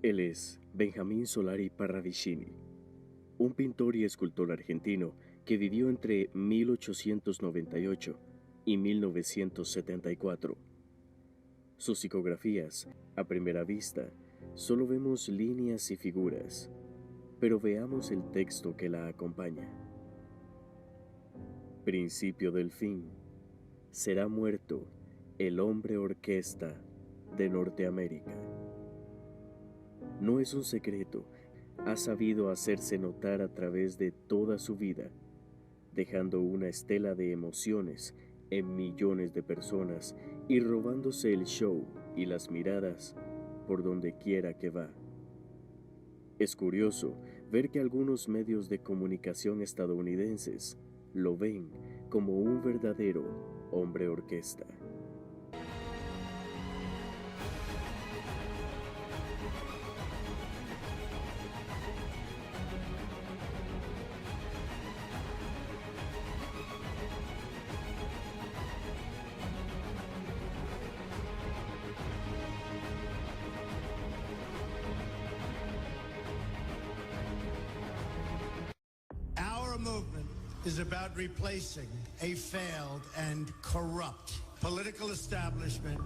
Él es Benjamín Solari Parravicini, un pintor y escultor argentino que vivió entre 1898 y 1974. Sus psicografías, a primera vista, solo vemos líneas y figuras, pero veamos el texto que la acompaña. Principio del fin. Será muerto el hombre orquesta de Norteamérica. No es un secreto, ha sabido hacerse notar a través de toda su vida, dejando una estela de emociones en millones de personas y robándose el show y las miradas por donde quiera que va. Es curioso ver que algunos medios de comunicación estadounidenses lo ven como un verdadero hombre orquesta. Movement is about replacing a failed and corrupt political establishment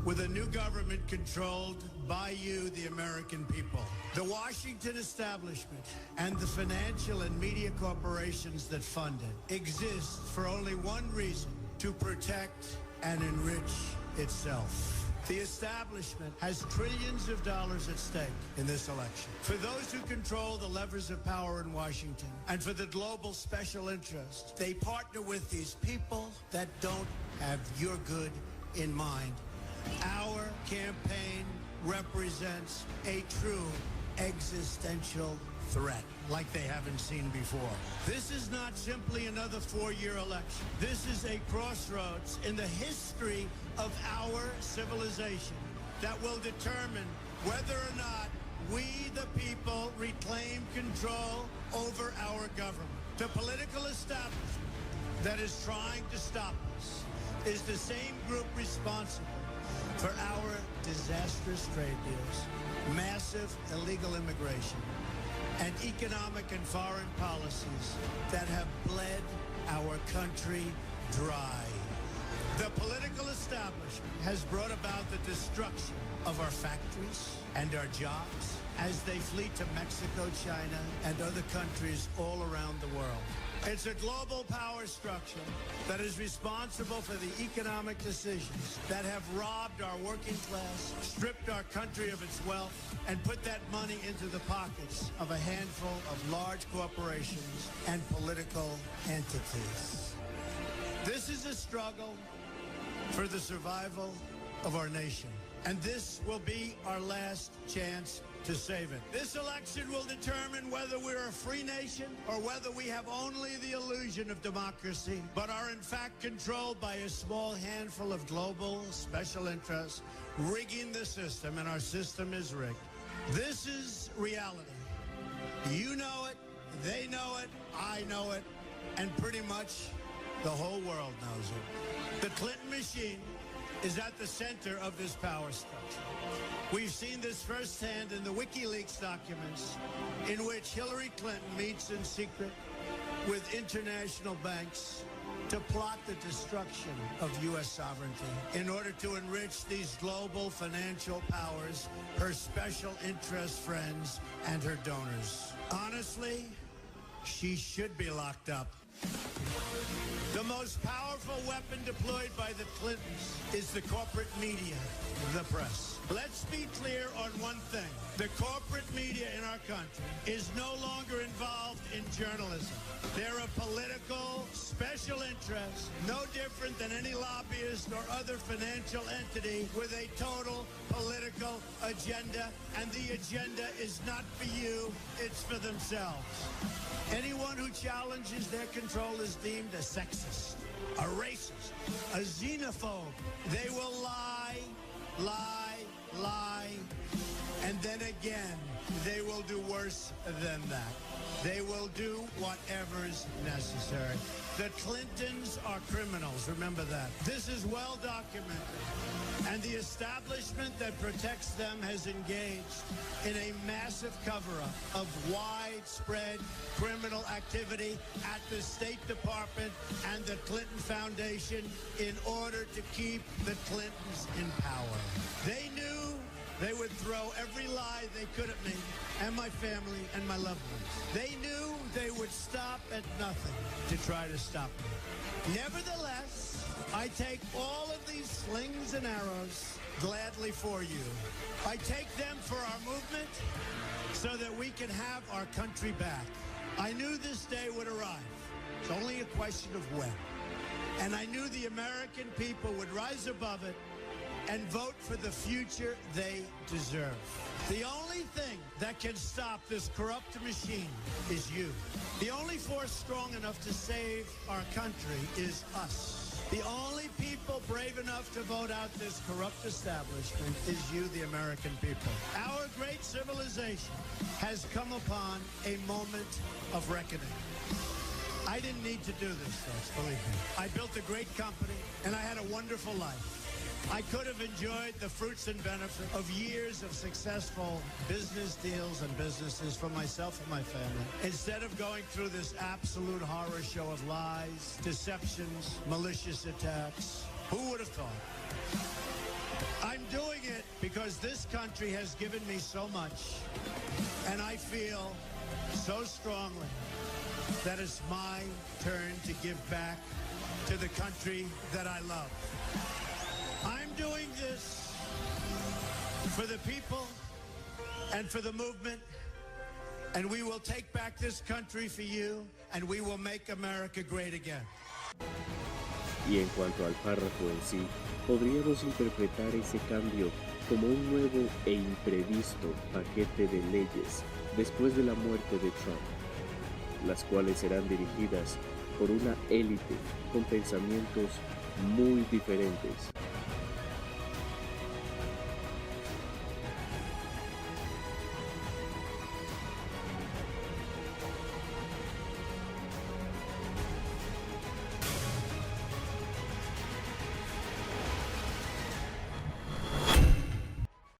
with a new government controlled by you, the American people. The Washington establishment and the financial and media corporations that fund it exist for only one reason: to protect and enrich itself. The establishment has trillions of dollars at stake in this election. For those who control the levers of power in Washington and for the global special interests, they partner with these people that don't have your good in mind. Our campaign represents a true existential threat like they haven't seen before. This is not simply another four-year election. This is a crossroads in the history of our civilization that will determine whether or not we, the people, reclaim control over our government. The political establishment that is trying to stop us is the same group responsible for our disastrous trade deals, massive illegal immigration, and economic and foreign policies that have bled our country dry. The political establishment has brought about the destruction of our factories and our jobs as they flee to Mexico, China, and other countries all around the world. It's a global power structure that is responsible for the economic decisions that have robbed our working class, stripped our country of its wealth, and put that money into the pockets of a handful of large corporations and political entities. This is a struggle for the survival of our nation, and this will be our last chance to save it. This election will determine whether we're a free nation or whether we have only the illusion of democracy, but are in fact controlled by a small handful of global special interests rigging the system, and our system is rigged. This is reality. You know it, they know it, I know it, and pretty much the whole world knows it. The Clinton machine is at the center of this power structure. We've seen this firsthand in the WikiLeaks documents, in which Hillary Clinton meets in secret with international banks to plot the destruction of U.S. sovereignty in order to enrich these global financial powers, her special interest friends, and her donors. Honestly, she should be locked up. The most powerful weapon deployed by the Clintons is the corporate media, the press. Let's be clear on one thing. The corporate media in our country is no longer involved in journalism. They're a political special interest, no different than any lobbyist or other financial entity with a total political agenda, and the agenda is not for you, it's for themselves. Anyone who challenges their control is deemed a sexist, a racist, a xenophobe. They will lie, lie, lie, and then again, they will do worse than that. They will do whatever's necessary. The Clintons are criminals, remember that. This is well documented. And the establishment that protects them has engaged in a massive cover-up of widespread criminal activity at the State Department and the Clinton Foundation in order to keep the Clintons in power. They knew they would throw every lie they could at me and my family and my loved ones. They knew they would stop at nothing to try to stop me. Nevertheless, I take all of these slings and arrows gladly for you. I take them for our movement so that we can have our country back. I knew this day would arrive. It's only a question of when. And I knew the American people would rise above it and vote for the future they deserve. The only thing that can stop this corrupt machine is you. The only force strong enough to save our country is us. The only people brave enough to vote out this corrupt establishment is you, the American people. Our great civilization has come upon a moment of reckoning. I didn't need to do this, folks, believe me. I built a great company, and I had a wonderful life. I could have enjoyed the fruits and benefits of years of successful business deals and businesses for myself and my family, instead of going through this absolute horror show of lies, deceptions, malicious attacks. Who would have thought? I'm doing it because this country has given me so much, and I feel so strongly that it's my turn to give back to the country that I love. I'm doing this for the people and for the movement, and we will take back this country for you, and we will make America great again. Y en cuanto al párrafo en sí, podríamos interpretar ese cambio como un nuevo e imprevisto paquete de leyes después de la muerte de Trump, las cuales serán dirigidas por una élite con pensamientos muy diferentes